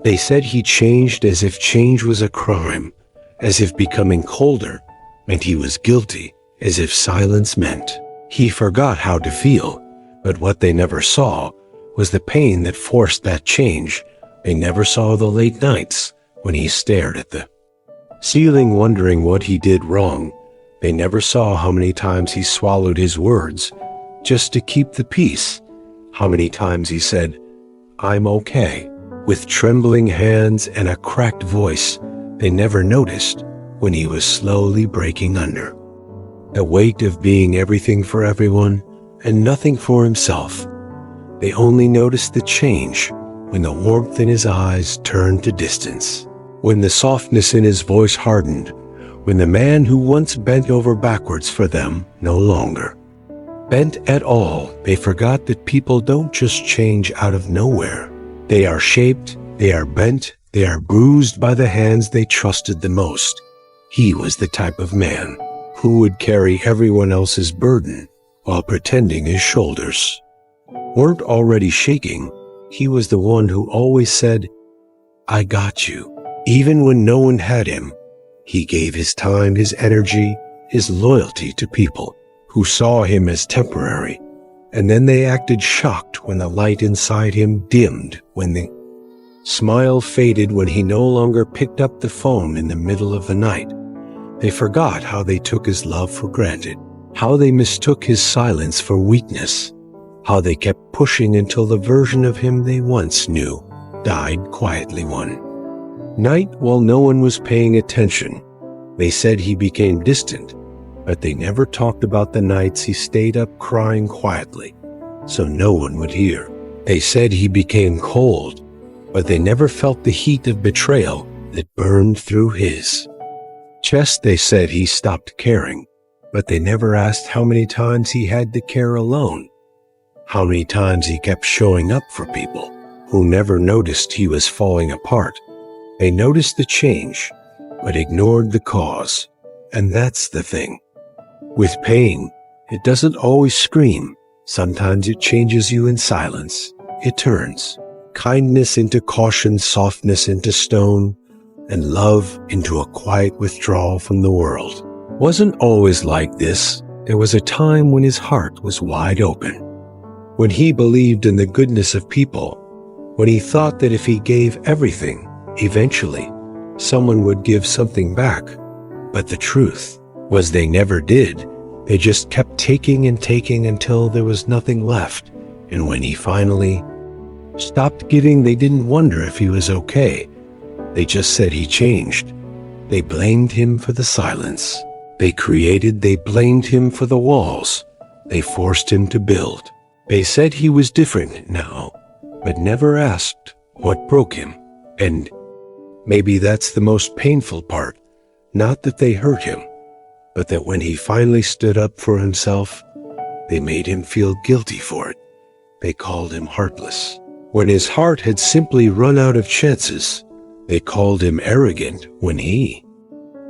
They said he changed as if change was a crime, as if becoming colder meant he was guilty, as if silence meant he forgot how to feel. But what they never saw was the pain that forced that change. They never saw the late nights when he stared at the ceiling wondering what he did wrong. They never saw how many times he swallowed his words just to keep the peace. How many times he said, "I'm okay," with trembling hands and a cracked voice. They never noticed when he was slowly breaking under the weight of being everything for everyone and nothing for himself. They only noticed the change when the warmth in his eyes turned to distance, when the softness in his voice hardened, when the man who once bent over backwards for them no longer bent at all. They forgot that people don't just change out of nowhere. They are shaped, they are bent, they are bruised by the hands they trusted the most. He was the type of man who would carry everyone else's burden while pretending his shoulders weren't already shaking. He was the one who always said, "I got you," even when no one had him. He gave his time, his energy, his loyalty to people who saw him as temporary, and then they acted shocked when the light inside him dimmed, when the smile faded, when he no longer picked up the phone in the middle of the night. They forgot how they took his love for granted, how they mistook his silence for weakness, how they kept pushing until the version of him they once knew died quietly one night while no one was paying attention. They said he became distant, but they never talked about the nights he stayed up crying quietly so no one would hear. They said he became cold, but they never felt the heat of betrayal that burned through his chest. They said he stopped caring, but they never asked how many times he had to care alone, how many times he kept showing up for people who never noticed he was falling apart. They noticed the change, but ignored the cause. And that's the thing. With pain, it doesn't always scream. Sometimes it changes you in silence. It turns kindness into caution, softness into stone, and love into a quiet withdrawal from the world. Wasn't always like this. There was a time when his heart was wide open, when he believed in the goodness of people, when he thought that if he gave everything, eventually someone would give something back. But the truth was they never did. They just kept taking and taking until there was nothing left. And when he finally stopped giving, they didn't wonder if he was okay. They just said he changed. They blamed him for the silence they created. They blamed him for the walls they forced him to build. They said he was different now, but never asked what broke him. And maybe that's the most painful part. Not that they hurt him, but that when he finally stood up for himself, they made him feel guilty for it. They called him heartless. When his heart had simply run out of chances, they called him arrogant. When he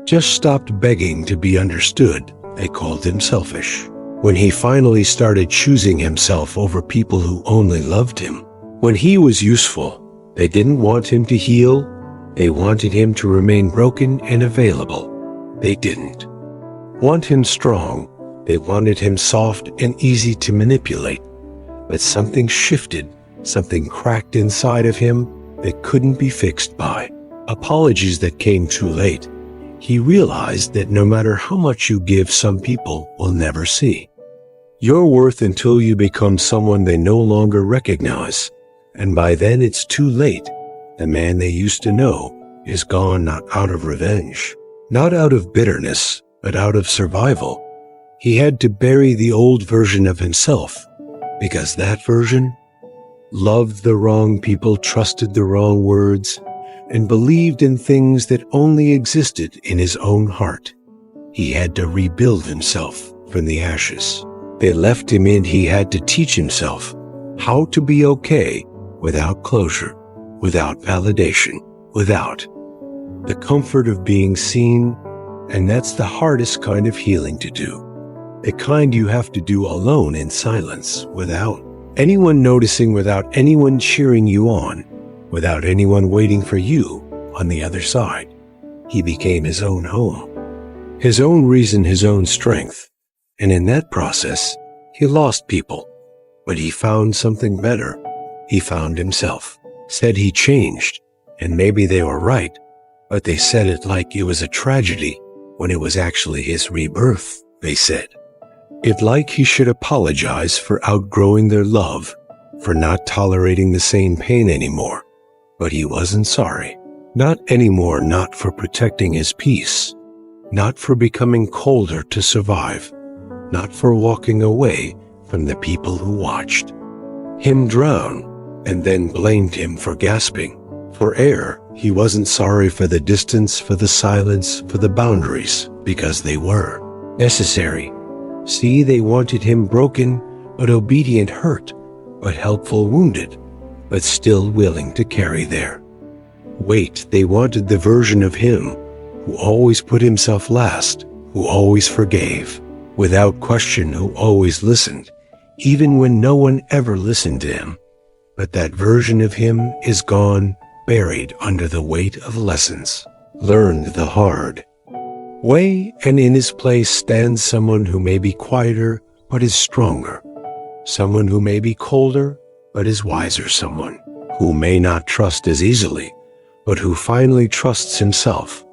just stopped begging to be understood, they called him selfish. When he finally started choosing himself over people who only loved him, when he was useful, they didn't want him to heal. They wanted him to remain broken and available. They didn't want him strong. They wanted him soft and easy to manipulate. But something shifted, something cracked inside of him that couldn't be fixed by apologies that came too late. He realized that no matter how much you give, some people will never see your worth until you become someone they no longer recognize. And by then it's too late. The man they used to know is gone, not out of revenge, not out of bitterness, but out of survival. He had to bury the old version of himself, because that version loved the wrong people, trusted the wrong words, and believed in things that only existed in his own heart. He had to rebuild himself from the ashes. They left him in. He had to teach himself how to be okay without closure, without validation, without the comfort of being seen. And that's the hardest kind of healing to do. The kind you have to do alone in silence, without anyone noticing, without anyone cheering you on. without anyone waiting for you on the other side. He became his own home, his own reason, his own strength. And in that process, he lost people, but he found something better. He found himself. Said he changed, and maybe they were right, but they said it like it was a tragedy when it was actually his rebirth, they said. It like he should apologize for outgrowing their love, for not tolerating the same pain anymore. But he wasn't sorry. Not anymore, not for protecting his peace, not for becoming colder to survive, not for walking away from the people who watched him drown and then blamed him for gasping for air. He wasn't sorry for the distance, for the silence, for the boundaries, because they were necessary. See, they wanted him broken, but obedient, hurt, but helpful, wounded, but still willing to carry their weight. They wanted the version of him who always put himself last, who always forgave, without question, who always listened, even when no one ever listened to him. But that version of him is gone, buried under the weight of lessons learned the hard way, and in his place stands someone who may be quieter but is stronger, someone who may be colder but is wiser, someone who may not trust as easily but who finally trusts himself.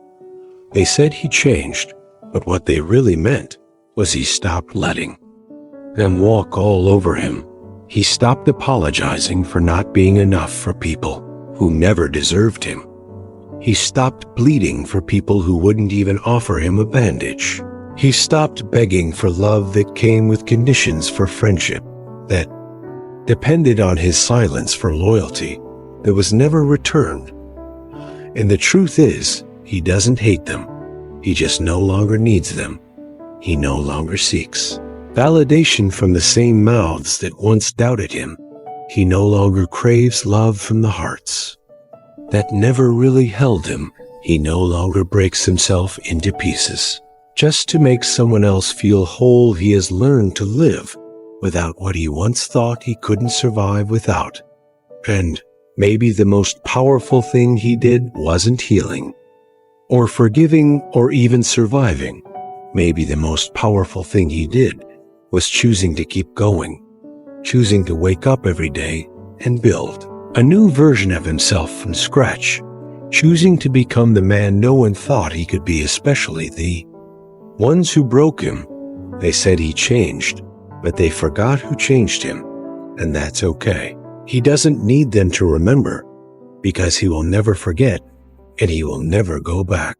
They said he changed, but what they really meant was he stopped letting them walk all over him. He stopped apologizing for not being enough for people who never deserved him. He stopped bleeding for people who wouldn't even offer him a bandage. He stopped begging for love that came with conditions, for friendship that depended on his silence, for loyalty that was never returned. And the truth is, he doesn't hate them. He just no longer needs them. He no longer seeks validation from the same mouths that once doubted him. He no longer craves love from the hearts that never really held him. He no longer breaks himself into pieces just to make someone else feel whole. He has learned to live without what he once thought he couldn't survive without. And maybe the most powerful thing he did wasn't healing, or forgiving, or even surviving. Maybe the most powerful thing he did was choosing to keep going, choosing to wake up every day and build a new version of himself from scratch, choosing to become the man no one thought he could be, especially the ones who broke him. They said he changed, but they forgot who changed him, and that's okay. He doesn't need them to remember, because he will never forget, and he will never go back.